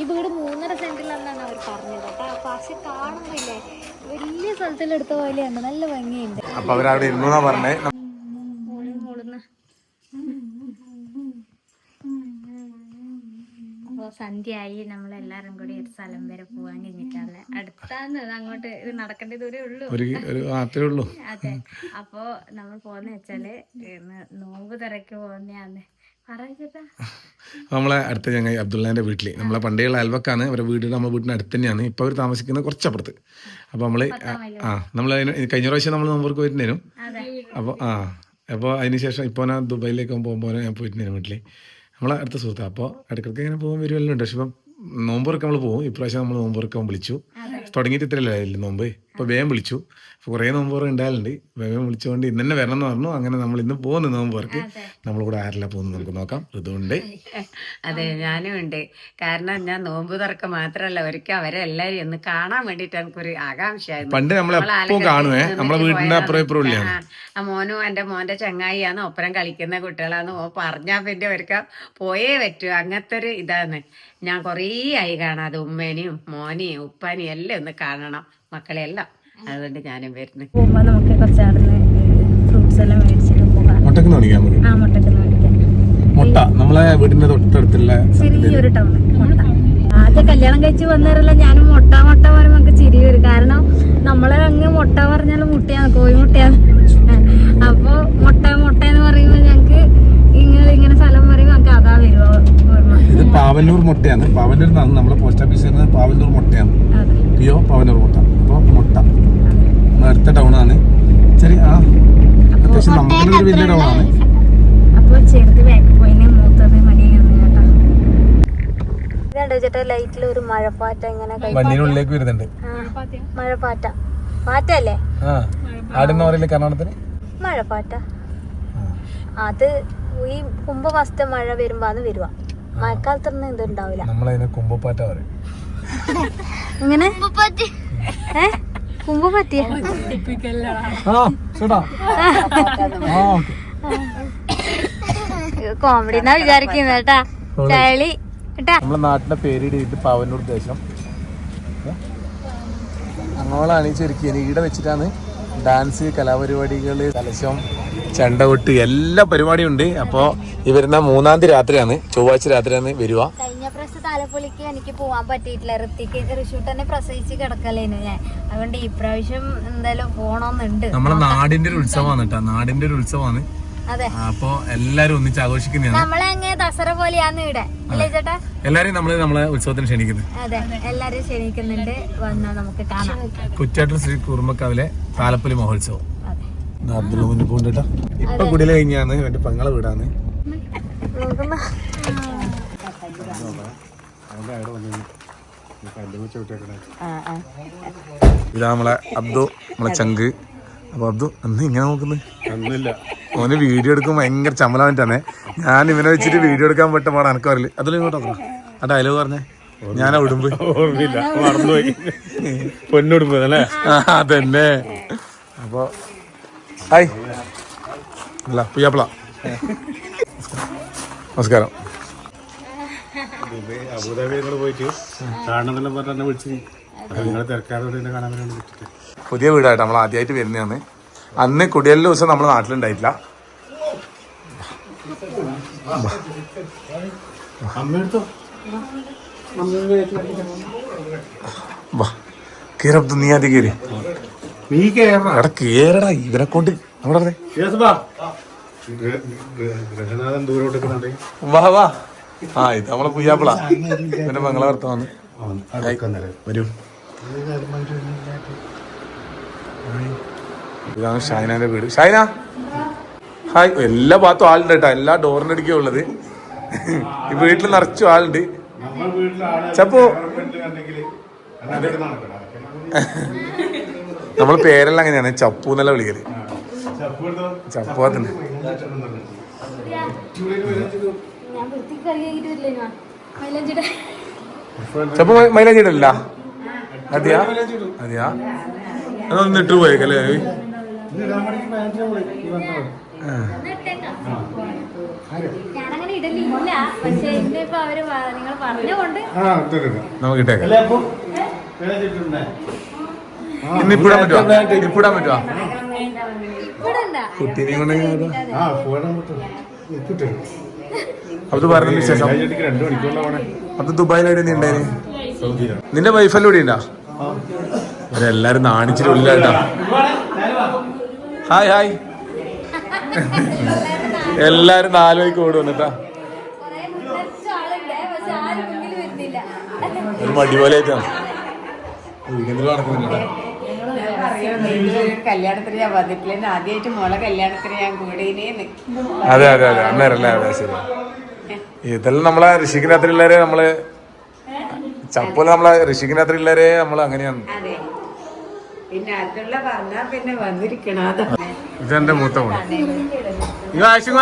ഈ വീട് 3.5 സെന്റിലാണെന്നാണ് അവർ പറഞ്ഞത് കേട്ടോ. പക്ഷെ കാണുന്നില്ലേ, വലിയ സ്ഥലത്തിലെടുത്ത പോലെയുണ്ട്, നല്ല ഭംഗിയുണ്ട്. അപ്പൊ അവരവിടെ ഇരുന്നാ പറഞ്ഞേ. അപ്പോൾ സന്ധ്യയായി, നമ്മളെല്ലാരും കൂടി ഒരു സ്ഥലം വരെ പോകാൻ കഴിഞ്ഞിട്ടാണ്. അടുത്താന്ന്, അങ്ങോട്ട് ഇത് നടക്കേണ്ട ദൂരേ ഉള്ളൂ. അത്രേ ഉള്ളൂ. അതെ. അപ്പോ നമ്മൾ പോകുന്ന വെച്ചാല് നോമ്പ് തിരക്ക് പോകുന്നയാന്ന് പറഞ്ഞിട്ടാ. നമ്മളെ അടുത്ത ചങ്ങായി അബ്ദുള്ളാന്റെ വീട്ടില്, നമ്മളെ പണ്ടേയുള്ള അയൽവക്കാണ്. അവരുടെ വീട് നമ്മുടെ വീടിന് അടുത്ത് തന്നെയാണ്. ഇപ്പൊ അവർ താമസിക്കുന്നത് കുറച്ചപ്പുറത്ത്. അപ്പൊ നമ്മള് നമ്മള് കഴിഞ്ഞ പ്രാവശ്യം നമ്മൾ നോമ്പർക്ക് പോയിട്ടുണ്ടായിരുന്നു. അപ്പോൾ അതിനുശേഷം ഇപ്പോൾ ഞാൻ ദുബായിലേക്ക് പോകുമ്പോൾ ഞാൻ പോയിട്ടുണ്ടായിരുന്നു വീട്ടിൽ. നമ്മളെ അടുത്ത സുഹൃത്താണ്. അപ്പോൾ ഇടയ്ക്കിടയ്ക്ക് ഇങ്ങനെ പോകാൻ വരുമല്ലോ ഉണ്ട്. പക്ഷെ ഇപ്പം നോമ്പുറൊക്കെ നമ്മൾ പോകും. ഇപ്രാവശ്യം നമ്മൾ നോമ്പുറക്കാൻ വിളിച്ചു. തുടങ്ങിയിട്ട് ഇത്രയല്ലേ നോമ്പ്. ഇപ്പോൾ വേഗം വിളിച്ചു. അപ്പോൾ കുറേ നോമ്പുറ ഉണ്ടായാലുണ്ട്. വേഗം വിളിച്ചുകൊണ്ട് ഇന്ന് തന്നെ വരണം എന്ന് പറഞ്ഞു. അങ്ങനെ നമ്മൾ ഇന്ന് പോകുന്നു നോമ്പുറക്ക്. നമ്മളിവിടെ ആരെല്ലാം പോകുന്നത് നമുക്ക് നോക്കാം. ഋതുണ്ട്. അതെ, ഞാനും ഉണ്ട്. കാരണം ഞാൻ നോമ്പ് തുറക്ക മാത്രമല്ല, ഒരിക്കൽ അവരെല്ലാരും ഒന്ന് കാണാൻ വേണ്ടിട്ട് എനിക്കൊരു ആകാംക്ഷയായിരുന്നു. പണ്ട് നമ്മളെപ്പോ കാണുവേ, നമ്മളെ വീടിന്റെ അപ്പുറം ഇപ്പുറം ഇല്ല. ആ മോനും എന്റെ മോന്റെ ചങ്ങായിയാണ്, ഒപ്പരം കളിക്കുന്ന കുട്ടികളാന്ന് പറഞ്ഞാ പിന്നെ അവർക്ക് പോയേ പറ്റൂ. അങ്ങനത്തെ ഒരു ഇതാണ്. ഞാൻ കുറേ ആയി കാണാതെ ഉമ്മേനെയും മോനെയും ഉപ്പാനെയും എല്ലാം ഒന്ന് കാണണം, മക്കളെല്ലാം. അതുകൊണ്ട് ഞാനും വരുന്നു. പോകുമ്പോ നമുക്ക് കുറച്ച് ഫ്രൂട്ട്സ് എല്ലാം മേടിച്ചിട്ട് പോകാം. മുട്ടക്ക് മേടിക്കാൻ മുട്ട നമ്മളെ വീടിന്റെ തൊട്ടടുത്തുള്ള ചെറിയൊരു ടൗൺ മുട്ട. ആദ്യം കല്യാണം കഴിച്ച് വന്നവരെല്ലാം ഞാനും മുട്ട പറയുമ്പോ നമുക്ക് ചിരി വരും. കാരണം നമ്മളെ അങ്ങ് മുട്ട പറഞ്ഞാലും മുട്ടയാണ്, കോഴിമുട്ടയാണ്. അപ്പൊ മുട്ട എന്ന് പറയുമ്പോ ഞങ്ങക്ക് ഇങ്ങനെ സ്ഥലം പറയുമ്പോ നമുക്ക് അതാ വരുമോ. ഇത് പാവന്നൂർ മുട്ടയാണ്. പാവന്നൂർ നമ്മളെ പോസ്റ്റ് ഓഫീസിൽ പാവന്നൂർ മുട്ടയാണ്. പിയോ പാവന്നൂർ മുട്ട. അപ്പോൾ മുട്ട അടുത്ത ടൗൺ ആണ്. ചെറിയ അത്യാവശ്യം നമുക്കൊരു വലിയ ടൗൺ ആണ്. അപ്പൊ ചെറുത് ബാക്ക് പോയിന്, മൂത്തത് മടിയാണ് കേട്ടോ. ഇതുണ്ടോ ചേട്ടാ, ലൈറ്റിൽ ഒരു മഴപ്പാറ്റ ഇങ്ങനെ വണ്ടിനുള്ളിലേക്ക് വരുന്നുണ്ട്. മഴപ്പാറ്റ. പാറ്റല്ലേ? കർണാടകത്തിന് മഴപ്പാറ്റ. അത് ഈ കുംഭമാസത്തെ മഴ വരുമ്പോന്ന് വരുക. മഴക്കാലത്തൊന്നും ഇത് ഉണ്ടാവില്ല. നമ്മളതിനെ കുംഭപ്പാറ്റ പറയും. ഇങ്ങനെ കുംഭപ്പറ്റിയ കോമഡി എന്നാ വിചാരിക്കുന്നത് കേട്ടാ. ചളി കേട്ടാ. നമ്മളെ നാട്ടിന്റെ പേരിടിയിട്ട് പാവന്നൂർ ദേശം അങ്ങോളാണ് ശരിക്കും. ഈടെ വെച്ചിട്ടാണ് ഡാൻസ്, കലാപരിപാടികൾ, കലശം, ചെണ്ടകൊട്ട് എല്ലാ പരിപാടിയും ഉണ്ട്. അപ്പോൾ ഈ വരുന്ന 3-ാം തീയതി രാത്രിയാണ്, ചൊവ്വാഴ്ച രാത്രിയാണ് വരിക. കഴിഞ്ഞ പ്രാവശ്യം താലപ്പൊലിക്ക് എനിക്ക് പോവാൻ പറ്റിയിട്ടില്ല. ഋത്തിക്ക് ഋഷൂട്ട് തന്നെ പ്രസവിച്ച് കിടക്കലേനു ഞാൻ. അതുകൊണ്ട് ഈ പ്രാവശ്യം എന്തായാലും പോണോന്നുണ്ട്. നമ്മളെ നാടിന്റെ ഒരു ഉത്സവമാണ് കേട്ടോ, നാടിന്റെ ഒരു ഉത്സവമാണ്. അതെ. അപ്പൊ എല്ലാരും ഒന്നിച്ച് ആഘോഷിക്കുന്നതാണ്. നമ്മളെ അങ്ങനെ ദസറ പോലെയാന്ന് ഇവിടെ അല്ലേ ചേട്ടാ? എല്ലാരും നമ്മളെ ഉത്സവത്തിന് ക്ഷണിക്കുന്നത്. അതെ, എല്ലാരും ക്ഷണിക്കുന്നുണ്ട്, വന്നാ നമുക്ക് കാണാം. കുറ്റാട്ടൂർ ശ്രീ കുറുമക്കാവിലെ താലപ്പൊലി മഹോത്സവം. അബ്ദുള്ള മുന്നിൽ പോകണ്ടേട്ടാ. ഇപ്പൊ കുടിയിൽ കഴിഞ്ഞാണ് എന്റെ പെങ്ങളെ വീടാണ്. ഇതാ നമ്മളെ അബ്ദു, നമ്മളെ ചങ്ക്. അപ്പൊ അബ്ദു അന്ന് ഇങ്ങനെ നോക്കുന്നത് ഓന് വീഡിയോ എടുക്കുമ്പോൾ ഭയങ്കര ചമ്മലായിട്ടാണ്. ഞാൻ ഇവനെ വെച്ചിട്ട് വീഡിയോ എടുക്കാൻ പെട്ട പാടാ. എനിക്ക് അറിയില്ല. അതിൽ ഇങ്ങോട്ടോ ആ ഡയലോഗ് പറഞ്ഞേ. ഞാനാ ഉടുമ്പ് മറന്നുപോയി. പൊന്നുടുമ്പ് അല്ലേ? അതന്നെ. അപ്പൊ ഹായ് അല്ല പുയ്യാപ്പിള, നമസ്കാരം. അബുദാബി ഞങ്ങൾ പോയിട്ട് കാണണമെന്നെല്ലാം പറഞ്ഞ് എന്നെ വിളിച്ച് നിങ്ങളെ തിരക്കാതെ കാണാൻ വേണ്ടി വിട്ടിട്ട്. പുതിയ വീടായിട്ട് നമ്മൾ ആദ്യമായിട്ട് വരുന്നതാണ്. അന്ന് കുടിയേറ്റ ദിവസം നമ്മൾ നാട്ടിലുണ്ടായിട്ടില്ല. വാ കേറബ്ദു, നീ ആദ്യം കേറി. എടാ കേറടാ, ഇവരെ കൊണ്ട് അവിടെ വാ വാ. ആ ഇത് നമ്മളെ പുയ്യാപ്പിള, ഇവന്റെ മംഗള ഭർത്താവാണ്. വരൂ. ഇതാണ് ഷൈനാന്റെ വീട്. ഷൈന ഹായ്. എല്ലാ ഭാഗത്തും ആളുണ്ട് കേട്ടോ, എല്ലാ ഡോറിന്റെ അടുക്കേ ഉള്ളത്. ഈ വീട്ടിൽ നിറച്ചും ആളുണ്ട്. ചപ്പോ നമ്മള് പേരെല്ലാം അങ്ങനെയാണ്, ചപ്പു എന്നല്ല വിളിക്കല്. ചപ്പു തന്നെ. ചപ്പു മൈലാഞ്ചിടല്ല? അതെയാ അതെയാ. അതൊന്ന് ഇട്ട് പോയേക്കല്ലേ? ഞാനങ്ങനെ അങ്ങനെ ഇടലില്ല, പക്ഷെ ഇന്നിപ്പോ അവര് നിങ്ങൾ പറഞ്ഞുകൊണ്ട് നമുക്ക് ഇട്ടേക്കാം. ഇന്നിപ്പിടാൻ പറ്റുമോ? ഇപ്പിടാൻ പറ്റുമോ? കുട്ടീനെ കൊണ്ട് അത് പറഞ്ഞ വിശേഷം. അത് ദുബായിലായിട്ട് നീ ഉണ്ടായിരുന്നു. നിന്റെ വൈഫെല്ലാം ഇവിടെ ഉണ്ടാ? അവരെല്ലാരും നാണിച്ചിട്ട് ഉള്ളിലായിട്ടാ. Hi hi. എല്ലാരും 4 മണിക്ക് ഓടി വന്നിട്ടാ. ഒരു മടി പോലെ ആയിട്ടാണ് നടക്കുന്നില്ല. കല്യാണത്തിന് ഞാൻ വന്നിട്ടില്ല, ആദ്യമായിട്ട് മോളെ കല്യാണത്തിന് ഞാൻ കൂടിനേന്ന്. അതെ അതെ അതെ അന്നേരല്ലേ. അതെ ശരി. ഇതെല്ലാം നമ്മളെ ഋഷിക്കിനകത്തുള്ളവരെ നമ്മള് ചപ്പോലെ നമ്മളെ ഋഷിക്കിനകത്തുള്ളവരെ നമ്മള് അങ്ങനെയാണ്. പിന്നെ അതുള്ള പറഞ്ഞാ പിന്നെ വന്നിരിക്കണോ. ഇതെന്റെ മൂത്ത മോള്. നിങ്ങൾ ആശുക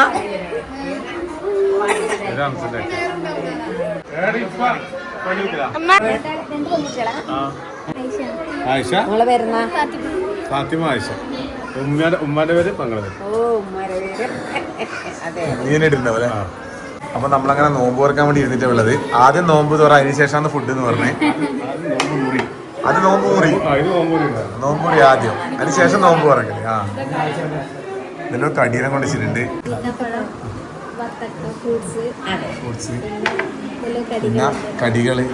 ആയിഷ, ഫാത്തിമ, ആയിഷ. ഉമ്മാന്റെ പേര് പങ്കളെ. നീ ഇട്ടുണ്ടാവല്ലേ. അപ്പൊ നമ്മളങ്ങനെ നോമ്പ് തുറക്കാൻ വേണ്ടി ഇരുന്നിട്ടുള്ളത്. ആദ്യം നോമ്പ് തുറ, അതിന് ശേഷമാണ് ഫുഡ് എന്ന് പറഞ്ഞേ. അത് നോമ്പ് മുറി, നോമ്പ് മുറി ആദ്യം, അതിന് ശേഷം നോമ്പ് തുറക്കല്. ആ ഇതിലൊരു കടീനെ കൊണ്ട് വെച്ചിട്ടുണ്ട്. ഫ്രൂട്ട്സ് പിന്നെ കടികള്.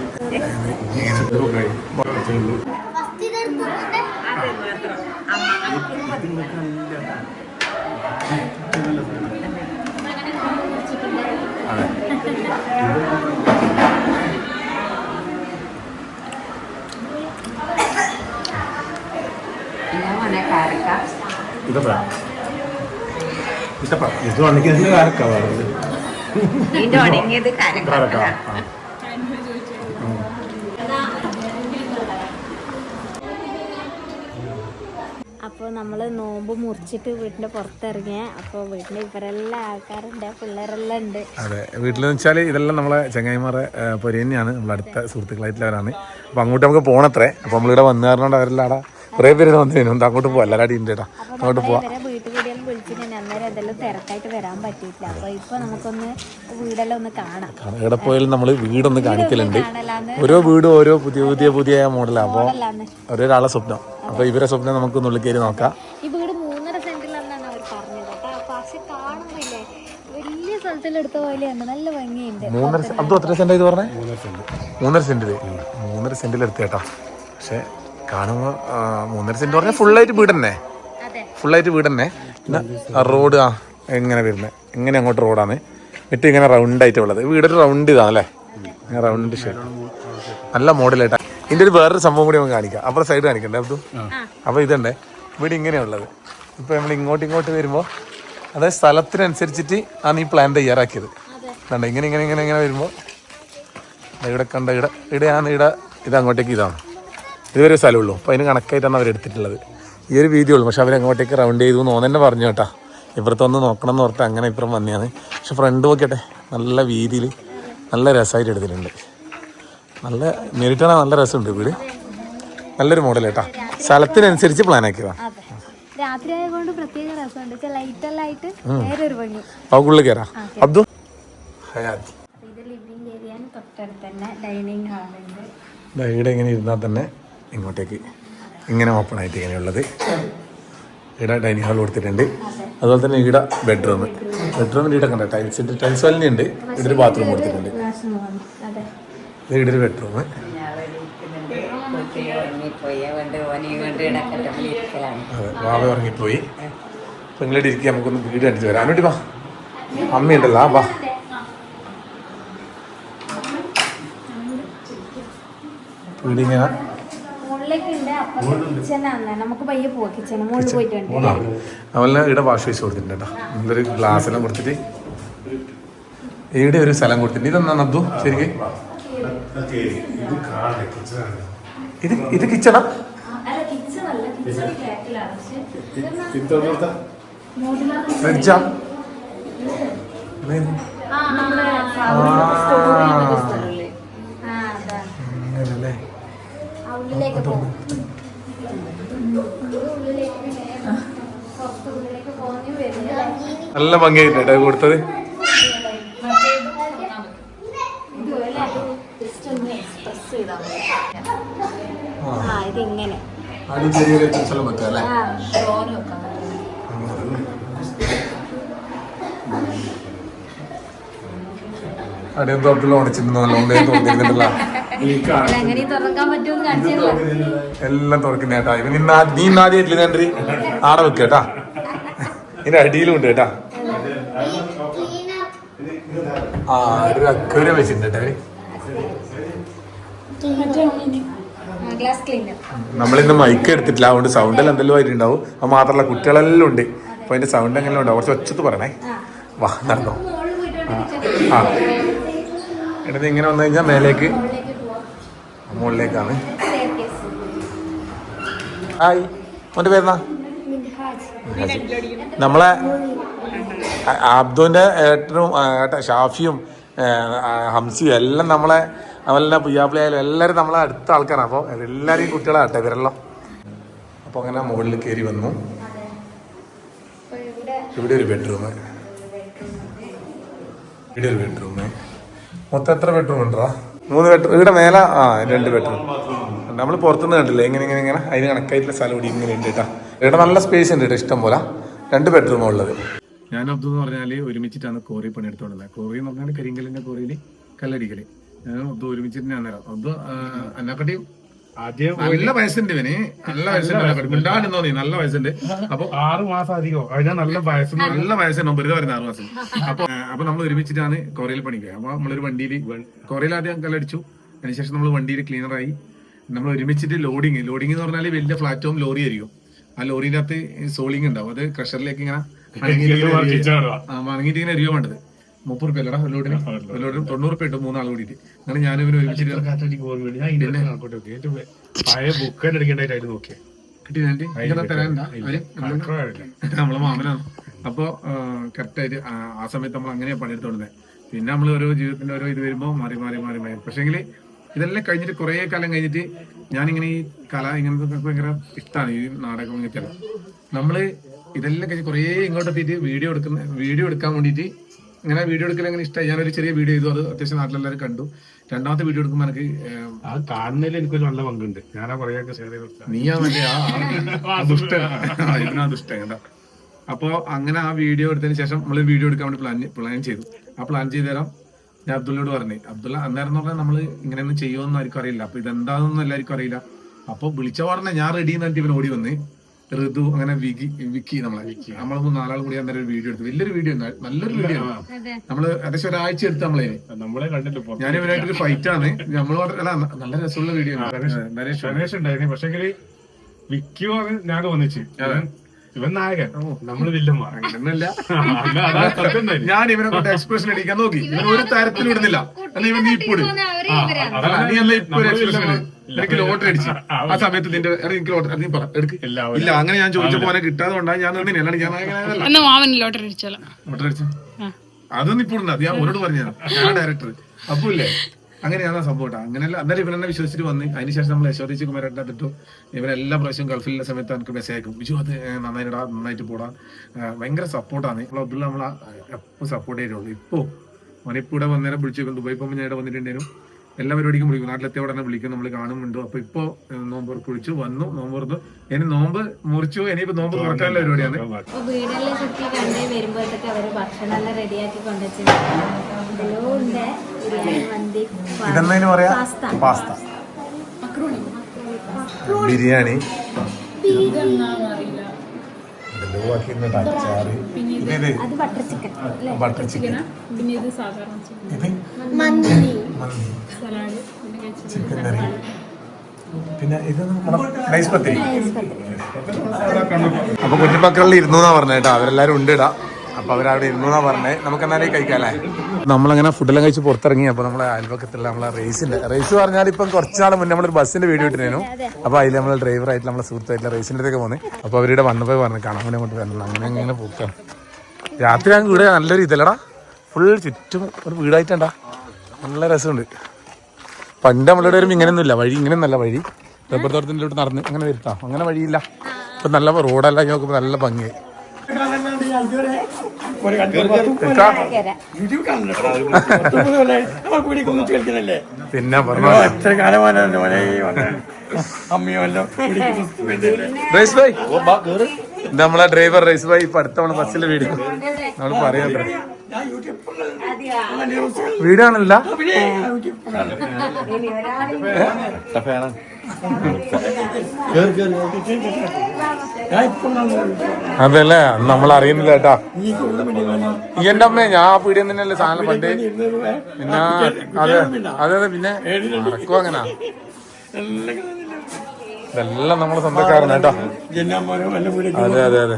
ഇത് ഉണങ്ങിയത് കാരക്കാവാറുണ്ട്. അപ്പോൾ നമ്മൾ നോമ്പ് മുറിച്ചിട്ട് വീട്ടിൻ്റെ പുറത്തിറങ്ങിയ, അപ്പോൾ വീട്ടിൽ ഇവരെല്ലാം ആൾക്കാരുണ്ട്, പിള്ളേരെല്ലാം ഉണ്ട്. അതെ, വീട്ടിലെന്ന് വെച്ചാൽ ഇതെല്ലാം നമ്മളെ ചങ്ങായിമാരെ പൊരി തന്നെയാണ്, നമ്മളെ അടുത്ത സുഹൃത്തുക്കളായിട്ടുള്ളവരാണ്. അപ്പോൾ അങ്ങോട്ട് നമുക്ക് പോകണത്രേ. അപ്പോൾ നമ്മളിവിടെ വന്നു കാരണോണ്ട് അവരെല്ലാം അവിടെ കുറേ പേര് വന്നു. അങ്ങോട്ട് പോവാം, എല്ലാവരും ഉണ്ട് കേട്ടോ. അങ്ങോട്ട് പോവാം. വീട്ടിൽ കൂടിയാലും വിളിച്ചിട്ട് അന്നേരം ഇതെല്ലാം തിരക്കായിട്ട് വരാൻ പറ്റിയില്ല. അപ്പോൾ ഇപ്പോൾ നമുക്കൊന്ന് വീടെല്ലാം ഒന്ന് കാണാം. ഇവിടെ പോയാലും നമ്മൾ വീടൊന്ന് കാണിക്കലുണ്ട്. ഓരോ വീടും ഓരോ പുതിയ പുതിയ മോഡലാണ്. അപ്പോൾ ഒരാളെ സ്വപ്നം. അപ്പോൾ ഇവരെ സ്വപ്നം നമുക്ക് ഉള്ളിൽ കയറി നോക്കാം. ഈ വീട് 3.5 സെന്റിലാണെന്നാണ് അവർ പറഞ്ഞത് കേട്ടോ. പക്ഷെ കാണുന്നില്ലേ, വലിയ സ്ഥലത്തിലെടുത്ത പോലെയുണ്ട്, നല്ല ഭംഗിയുണ്ട്. 3.5 അത് എത്ര സെന്റ് ഇത് പറഞ്ഞേ? 3.5 സെന്റില് 3.5 സെന്റിലെടുത്ത് കേട്ടോ. പക്ഷെ കാണുമ്പോൾ 3.5 സെന്റ് പറഞ്ഞാൽ ഫുള്ളായിട്ട് വീട് തന്നെ, ഫുള്ളായിട്ട് വീട് തന്നെ. പിന്നെ റോഡ് എങ്ങനെ വരുന്നത്, എങ്ങനെ അങ്ങോട്ട് റോഡാണ്. എന്നിട്ട് ഇങ്ങനെ റൗണ്ടായിട്ട് ഉള്ളത് വീടൊരു റൗണ്ട് ഇതാണല്ലേ, റൗണ്ട് ഷേപ്പ്, നല്ല മോഡലായിട്ടാണ്. ഇതിൻ്റെ ഒരു വേറൊരു സംഭവം കൂടി നമുക്ക് കാണിക്കാം. അപ്പുറം സൈഡ് കാണിക്കണ്ടേ അബ്ദു? അപ്പോൾ ഇതുണ്ടേ വീട് ഇങ്ങനെയുള്ളത്. ഇപ്പോൾ നമ്മൾ ഇങ്ങോട്ട് വരുമ്പോൾ അതായത് സ്ഥലത്തിനനുസരിച്ചിട്ട് ആണ് ഈ പ്ലാൻ തയ്യാറാക്കിയത്. കണ്ട ഇങ്ങനെ ഇങ്ങനെ ഇങ്ങനെ ഇങ്ങനെ വരുമ്പോൾ ഇവിടെ കണ്ട ഇവിടെയാണ് ഇത് അങ്ങോട്ടേക്ക് ഇതാണ്. ഇതുവരെ സ്ഥലമുള്ളൂ. അപ്പോൾ അതിന് കണക്കായിട്ടാണ് അവരെടുത്തിട്ടുള്ളത്. ഈ ഒരു വീതിയുള്ളൂ. പക്ഷെ അവരങ്ങോട്ടേക്ക് റൗണ്ട് ചെയ്തു എന്ന് തന്നെ പറഞ്ഞു കേട്ടോ. ഇപ്പുറത്തൊന്ന് നോക്കണം എന്ന് പറഞ്ഞിട്ട് അങ്ങനെ ഇപ്പുറം വന്നെയാണ്. പക്ഷെ ഫ്രണ്ട് നോക്കിയട്ടെ, നല്ല വീതിയിൽ നല്ല രസമായിട്ട് എടുത്തിട്ടുണ്ട്. നല്ല നേരിട്ടാണ്, നല്ല രസമുണ്ട് വീട്. നല്ലൊരു മോഡൽ കേട്ടോ. സ്ഥലത്തിനനുസരിച്ച് പ്ലാൻ ആക്കിയതാണ്. രാത്രി ആയതുകൊണ്ട് പ്രത്യേക രസമുണ്ട്. ലൈറ്റെല്ലാം ആയിട്ട് വേറൊരു ഭംഗി. ഉള്ളിൽ കയറാം അബ്ദു. ഇത് ലിവിംഗ് ഏരിയയാണ്, തൊട്ടടുത്ത് തന്നെ ഡൈനിങ് ഹാളുണ്ട്. ഇവിടെ ഇങ്ങനെ ഇരുന്നാൽ തന്നെ ഇങ്ങോട്ടേക്ക് ഇങ്ങനെ ഓപ്പൺ ആയിട്ട് ഇങ്ങനെയുള്ളത്. ഇവിടെ ഡൈനിങ് ഹാൾ കൊടുത്തിട്ടുണ്ട്. അതുപോലെ തന്നെ ഇവിടെ ബെഡ്റൂമിൽ ഇവിടെ കണ്ട ടൈൽസ് വല്ലുണ്ട്. ഇവിടെ ഒരു ബാത്റൂം കൊടുത്തിട്ടുണ്ട്. ഇവിടെ ഒരു ബെഡ്റൂം. അതെ, വാവ ഉറങ്ങിപ്പോയി. അപ്പം നിങ്ങളുടെ ഇരിക്കുക, നമുക്കൊന്ന് വീട് കണ്ടിട്ട് വരാം. anoട്ടി വാ, അമ്മയുണ്ടല്ലോ. വാ, വീടിങ്ങനെ അതുപോലെ ഇവിടെ വാഷ് ബേസ് കൊടുത്തിട്ടുണ്ട് കേട്ടോ. നല്ലൊരു ഗ്ലാസ് എല്ലാം കൊടുത്തിട്ട് ഇവിടെ ഒരു സ്ഥലം കൊടുത്തിട്ടുണ്ട്. ഇതെന്നാ അബ്ദു ശരിക്കും? ഇത് കിച്ചണാ? ഫ്രിഡ്ജാ? അങ്ങനല്ലേ. നല്ല ഭംഗിയായിട്ടോ കൊടുത്തത്. പ്രസ് ചെയ്താൽ മതി. ഇതിങ്ങനെ അടി ചെറിയ ഐറ്റംസ് എല്ലാം വെക്കാം അല്ലേ? ഷോന് വെക്കാൻ പറ്റും. അടിയന്തോ അബ്ദുള്ള ഓണിച്ചിട്ടുണ്ടല്ലോ എങ്ങനെ തുറക്കാൻ പറ്റുമെന്ന് കാണിച്ചല്ലോ. എല്ലാം തുറക്കുന്ന കേട്ടാ. ഇവ നീ ആദ്യമായിട്ടില്ല ഞാൻ ആടെ വെക്കുക കേട്ടാ. ഇതിന്റെ അടിയിലും ഉണ്ട് കേട്ടാ. ആ ഒരു അക്വേറിയം വെച്ചിട്ടുണ്ട് കേട്ടോ. ഗ്ലാസ് ക്ലീനർ നമ്മളിന്ന് മൈക്ക് എടുത്തിട്ടില്ല, അതുകൊണ്ട് സൗണ്ട് എല്ലാം എന്തെല്ലാം ആയിട്ടുണ്ടാവും. അത് മാത്രമല്ല കുട്ടികളെല്ലാം ഉണ്ട്, അപ്പൊ അതിന്റെ സൗണ്ട് എങ്ങനെ ഉണ്ടാവും. കുറച്ച് ഒച്ചത്ത് പറയണേ. വാ നടന്നോ. ആ എന്നിട്ട് ഇങ്ങനെ വന്നു കഴിഞ്ഞാൽ മേലേക്ക് മുകളിലേക്കാണ്. ഹായ്, മോന്റെ പേരെന്നാ? നമ്മളെ അബ്ദുവിന്റെ ഏട്ടനും ഷാഫിയും ഹംസിയും എല്ലാം നമ്മളെ അവലെല്ലാം പുയ്യാപ്പിളയായാലും എല്ലാവരും നമ്മളെ അടുത്ത ആൾക്കാരാണ്. അപ്പോൾ എല്ലാവരെയും കുട്ടികളാട്ടെ ഇവരെല്ലാം. അപ്പോൾ അങ്ങനെ മുകളിൽ കയറി വന്നു. ഇവിടെ ഒരു ബെഡ്റൂം, ഇവിടെ ഒരു ബെഡ്റൂം. മൊത്തം എത്ര ബെഡ്റൂം ഉണ്ടോ? 3 ബെഡ്റൂം. ഇവിടെ മേലെ 2 ബെഡ്റൂം. നമ്മൾ പുറത്തുനിന്ന് കണ്ടില്ലേ ഇങ്ങനെ ഇങ്ങനെ ഇങ്ങനെ അതിന് കണക്കായിട്ടുള്ള സ്ഥലം ഇവിടെ ഇങ്ങനെ ഉണ്ട് കേട്ടോ. ഇവിടെ നല്ല സ്പേസ് ഉണ്ട് കേട്ടോ, ഇഷ്ടം പോലെ. 2 ബെഡ്റൂമാണ് ഉള്ളത്. ഞാൻ അബ്ദു എന്ന് പറഞ്ഞാൽ ഒരുമിച്ചിട്ടാണ് കോറി പണിയെടുത്തോണ്ടുള്ളത്. കോറി എന്ന് പറഞ്ഞാൽ കരിങ്കല്ലിന്റെ കോറിയിൽ കല്ലടിക്കല്. ഞാൻ അബ്ദു ഒരുമിച്ചിട്ട് ഞാൻ നേരം അബ്ദു എന്നെക്കാട്ടിയും നല്ല വയസ്സുണ്ട് ഇവന്. നല്ല വയസ്സുണ്ട്, മിണ്ടാണ്ടെന്നോ നീ. നല്ല വയസ്സുണ്ട്. അപ്പൊ 6 മാസം അധികം അതിനാ നല്ല വയസ്സ്. നല്ല വയസ്സുണ്ടോ വെറുതെ പറയുന്നത് 6 മാസം. അപ്പൊ നമ്മൾ ഒരുമിച്ചിട്ടാണ് കോറിയിൽ പണിക്കുക. അപ്പൊ നമ്മളൊരു വണ്ടിയിൽ കോറിയിൽ ആദ്യം കല്ലടിച്ചു. അതിനുശേഷം നമ്മൾ വണ്ടിയിൽ ക്ലീനറായി. നമ്മൾ ഒരുമിച്ചിട്ട് ലോഡിങ് എന്ന് പറഞ്ഞാൽ വലിയ പ്ലാറ്റ്ഫോം ലോറി ആയിരിക്കും. ആ ലോറിന്റെ അകത്ത് സോളിങ് ഉണ്ടാവും. അത് ക്രഷറിലേക്ക് ഇങ്ങനെ മണങ്ങിയിട്ട് ഇങ്ങനെ എരിയോ വേണ്ടത്. 30 റുപ്യ അല്ലടാ ലോഡിന്. 90 റുപ്യ ഇട്ടു 3 ആൾ കൂടിയിട്ട്. അങ്ങനെ ഞാനിവര് ഒരുമിച്ചിട്ട് നമ്മളെ മാമനാണ്. അപ്പൊ കറക്റ്റായിട്ട് ആ സമയത്ത് നമ്മൾ അങ്ങനെയാ പണിയെടുത്തോണ്ടത്. പിന്നെ നമ്മൾ ഓരോ ജീവിതത്തിന്റെ ഓരോ ഇത് വരുമ്പോ മാറി മാറി മാറി മാറി. പക്ഷേങ്കിൽ ഇതെല്ലാം കഴിഞ്ഞിട്ട് കുറെ കാലം കഴിഞ്ഞിട്ട് ഞാനിങ്ങനെ ഈ കല ഇങ്ങനത്തെ ഭയങ്കര ഇഷ്ടമാണ്. ഈ നാടകം ഇങ്ങനത്തെ നമ്മള് ഇതെല്ലാം കഴിഞ്ഞ് കുറെ ഇങ്ങോട്ട് എത്തിയിട്ട് വീഡിയോ എടുക്കാൻ വേണ്ടിയിട്ട് ഇങ്ങനെ വീഡിയോ എടുക്കൽ അങ്ങനെ ഇഷ്ടമായി. ഞാനൊരു ചെറിയ വീഡിയോ ചെയ്തു. അത് അത്യാവശ്യം നാട്ടിലെല്ലാവരും കണ്ടു. രണ്ടാമത്തെ വീഡിയോ എടുക്കുമ്പോൾ എനിക്ക് അത് കാണുന്നതിൽ എനിക്കൊരു നല്ല പങ്കുണ്ട്. ഞാനാ പറയാ നീയാ മറ്റേ ആ ദുഷ്ട കേട്ടോ. അപ്പോ അങ്ങനെ ആ വീഡിയോ എടുത്തതിന് ശേഷം നമ്മൾ വീഡിയോ എടുക്കാൻ വേണ്ടി പ്ലാൻ ചെയ്തു. ആ പ്ലാൻ ചെയ്ത് തരാം ഞാൻ അബ്ദുള്ളയോട് പറഞ്ഞു. അബ്ദുള്ള അന്നേരം എന്ന് പറഞ്ഞാൽ നമ്മള് ഇങ്ങനെയൊന്നും ചെയ്യുമെന്ന് ആർക്കും അറിയില്ല. അപ്പൊ ഇതെന്താണെന്നും എല്ലാവർക്കും അറിയില്ല. അപ്പൊ വിളിച്ച പറഞ്ഞ ഞാൻ റെഡി എന്നിട്ട് ഇവൻ ഓടി വന്ന് ഋതു അങ്ങനെ വിക്കി നമ്മൾ 4 ആൾ കൂടി അന്നേരം ഒരു വീഡിയോ എടുത്തു. വലിയൊരു വീഡിയോ, നല്ലൊരു വീഡിയോ. നമ്മള് ഏകദേശം ഒരാഴ്ച എടുത്ത് നമ്മളെ കണ്ടിട്ട് ഞാൻ ഇവനായിട്ടൊരു ഫൈറ്റ് ആണ്. നമ്മൾ അല്ല നല്ല രസമുള്ള വീഡിയോ. ഗണേഷ് ഉണ്ടായിരുന്നു. പക്ഷെങ്കിൽ വിക്കി ഞാൻ ഒന്നിച്ച് ഇവൻ നായകൻ, നമ്മള് വില്ലന്മാരല്ല. ഞാൻ ഇവനെ കൊണ്ട് എക്സ്പ്രഷൻ അടിക്കാൻ നോക്കി. ഇവൻ ഒരു തരത്തിലും ഇടുന്നില്ല. അല്ല ഇവൻ നീ ഇപ്പോഴും എനിക്ക് ലോട്ടറി അടിച്ചു ആ സമയത്ത് നിന്റെ എനിക്ക് ലോട്ടറി നീ പറ എടുക്ക്. ഇല്ല അങ്ങനെ ഞാൻ ചോദിച്ചപ്പോ പോലെ കിട്ടാതെ കൊണ്ടാണ് ഞാൻ നിന്നെ. അല്ലാണ്ട് ഞാൻ ലോട്ടറി അടിച്ചു അതൊന്നും ഇപ്പോൾ ഉണ്ട്. അത് ഞാൻ അവരോട് പറഞ്ഞതാണ്, ഞാൻ ഡയറക്ടർ. അപ്പൊ ഇല്ലേ അങ്ങനെയാണ് സംഭവം കേട്ടോ. അങ്ങനെയല്ല എന്നാലും ഇവരെന്നെ വിശ്വസിച്ചിട്ട് വന്ന്. അതിനുശേഷം നമ്മൾ യശോദിച്ച് കുമാരേട്ടൻ അതിട്ടു. ഇവരെല്ലാ പ്രാവശ്യം ഗൾഫിലുള്ള സമയത്ത് എനിക്ക് മെസ്സേജ് അയക്കും. ബിജു അത് നന്നായിട്ടാ, നന്നായിട്ട് പോടാ. ഭയങ്കര സപ്പോർട്ടാണ് അബ്ദുള്ള. നമ്മളെ എപ്പോൾ സപ്പോർട്ട് ചെയ്തിട്ടുള്ളൂ. ഇപ്പോ മണിപ്പൂടെ വന്നേരം വിളിച്ചു. ദുബായ് പോകുമ്പോൾ ഞാൻ ഇവിടെ വന്നിട്ടുണ്ടായിരുന്നു. എല്ലാ പരിപാടിക്കും വിളിക്കും. നാട്ടിലെത്തിയ ഉടനെ വിളിക്കും, നമ്മൾ കാണുന്നുണ്ടോ. അപ്പൊ ഇപ്പൊ നോമ്പ് കുളിച്ചു വന്നു, നോമ്പ് തുറന്നു. ഇനി നോമ്പ് മുറിച്ചു. ഇനിയിപ്പോ നോമ്പ് തുറക്കാനുള്ള പരിപാടിയാണ്. വീടെല്ലാം ചുറ്റി കണ്ടേ വരുമ്പോഴത്തേക്ക് അവര് ഭക്ഷണം എല്ലാം റെഡിയാക്കി കൊണ്ടുവച്ചിട്ടുണ്ട്. ഇതെന്താ പറയാ? പാസ്ത, ബിരിയാണി, അച്ചാറ്, ബട്ടർ ചിക്കൻ, മന്തി, ചിക്കൻ കറി, പിന്നെ ഇത് റൈസ് പത്തിരി. അപ്പൊ കുഞ്ഞിമക്കളിൽ ഇരുന്നാ പറഞ്ഞ കേട്ടോ. അവരെല്ലാരും ഉണ്ട് ഇടാ. അപ്പൊ അവരവിടെ ഇരുന്നാ പറഞ്ഞേ. നമുക്ക് എന്നാലും കഴിക്കാല്ലേ. നമ്മളങ്ങനെ ഫുഡെല്ലാം കഴിച്ച് പുറത്തിറങ്ങി. അപ്പൊ നമ്മളെ അയൽപക്കത്തുള്ള നമ്മളെ റേസ് പറഞ്ഞാൽ ഇപ്പം കുറച്ചാൾ മുന്നേ നമ്മളൊരു ബസ്സിന്റെ വീഡിയോ ഇട്ടിരുന്നു. അപ്പൊ അതിൽ നമ്മൾ ഡ്രൈവറായിട്ട് നമ്മളെ സുഹൃത്തായിട്ടുള്ള റേസിന്റെ അടുത്തൊക്കെ പോകുന്നത്. അപ്പൊ അവരുടെ വന്നപ്പോൾ പറഞ്ഞു കാണാൻ വേണ്ടി അങ്ങോട്ട് വരണം. അങ്ങനെ പോക്കാം. രാത്രി ഞാൻ വീട് നല്ലൊരു ഇതല്ലടാ, ഫുൾ ചുറ്റും ഒരു വീടായിട്ടുണ്ടാ. നല്ല രസമുണ്ട്. പണ്ട് നമ്മളുടെ വരുമ്പോൾ ഇങ്ങനെയൊന്നുമില്ല, വഴി ഇങ്ങനെയൊന്നല്ല. വഴി റബ്ബർ തോട്ടത്തിൻ്റെ അടുത്ത് നടന്ന് അങ്ങനെ വരുത്താം. അങ്ങനെ വഴിയില്ല. ഇപ്പൊ നല്ല റോഡെല്ലാം നോക്കുമ്പോൾ നല്ല ഭംഗിയായി. പിന്നെ പറഞ്ഞു റൈസ് ഭായ് നമ്മളെ ഡ്രൈവർ റൈസ് ഭായ് ഇപ്പൊ അടുത്തവണ ബസ്സിൽ വീട് നമ്മൾ പറയാൻ വീടാണല്ല അതല്ലേ നമ്മൾ അറിയുന്നില്ല കേട്ടാ ഈ എന്റെ അമ്മേ ഞാൻ ആ പീടിയ തന്നെയല്ലേ സാധനം പണ്ട് പിന്നെ അതെ അതെ അതെ പിന്നെ നടക്കും അങ്ങനെ ഇതെല്ലാം നമ്മളെ സ്വന്തക്കാരൻ കേട്ടോ അതെ അതെ അതെ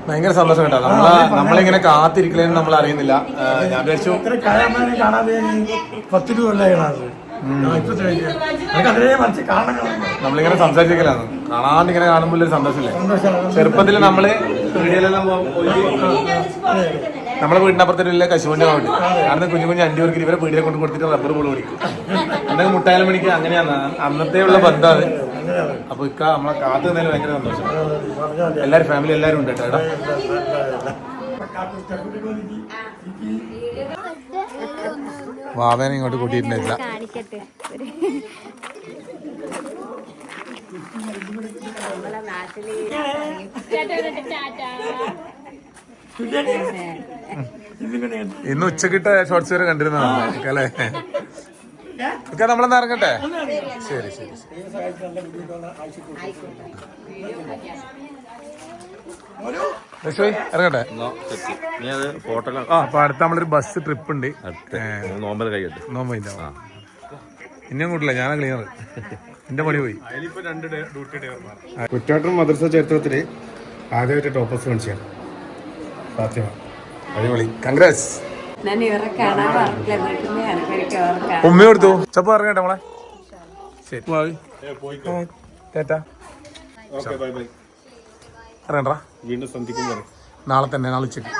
ഭയങ്കര സന്തോഷം കേട്ടോ നമ്മളിങ്ങനെ കാത്തിരിക്കലേന്ന് നമ്മൾ അറിയുന്നില്ല ഞാൻ വിചാരിച്ചു നമ്മളിങ്ങനെ സംസാരിക്കലാണ് കാണാണ്ടിങ്ങനെ കാണുമ്പോൾ ഒരു സന്തോഷമില്ലേ ചെറുപ്പത്തിൽ നമ്മള് വീഡിയോയിലെല്ലാം നമ്മളെ വീടിനപ്പുറത്തൊരു കശുവണ്ടി വേണ്ടി കാരണം കുഞ്ഞു കുഞ്ഞു അഞ്ചൂർക്ക് ഇവരെ വീടിനെ കൊണ്ട് കൊടുത്തിട്ട് റബ്ബർ ബോൾ പിടിക്കും എന്തെങ്കിലും മുട്ടായാലും മണിക്ക് അങ്ങനെയാണ് അന്നത്തെ ഉള്ള ബന്ധമാണ് അപ്പൊ ഇക്ക നമ്മളെ കാത്തു നിന്നതിൽ ഭയങ്കര സന്തോഷം എല്ലാരും ഫാമിലി എല്ലാരും ഉണ്ട് കേട്ടോ വാവേനെ ഇങ്ങോട്ട് കൂട്ടിയിട്ടുണ്ടായില്ല ഇന്ന് ഉച്ചക്കിട്ട ഷോർട്സ് വരെ കണ്ടിരുന്നതാണ് അല്ലേ ഒക്കെ നമ്മളെന്നാ ഇറങ്ങട്ടെ ശരി ശരി ഇറങ്ങട്ടെ അപ്പൊ അടുത്ത നമ്മളൊരു ബസ് ട്രിപ്പ് ഉണ്ട് നോമ്പിന്റെ ഇനിയും കൂട്ടില്ല ഞാനാ ക്ലീനർ എന്റെ പണി പോയി കുറ്റാട്ടം മദ്രസ ചരിത്രത്തില് ആദ്യമായിട്ട് ടോപ്പേഴ്സ് കാണിച്ചാണ് ഫാത്തിമ അടിപൊളി കൺഗ്രാറ്റ്സ് വീട്ടിൽ ഉമ്മ കൊടുത്തു ചപ്പ ഇറങ്ങട്ടെ നമ്മളെ ശരി ചേട്ടാ ഇറങ്ങണ്ടാ വീണ്ടും സന്ധിക്കും നാളെ തന്നെ നാളെ ഉച്ചക്ക്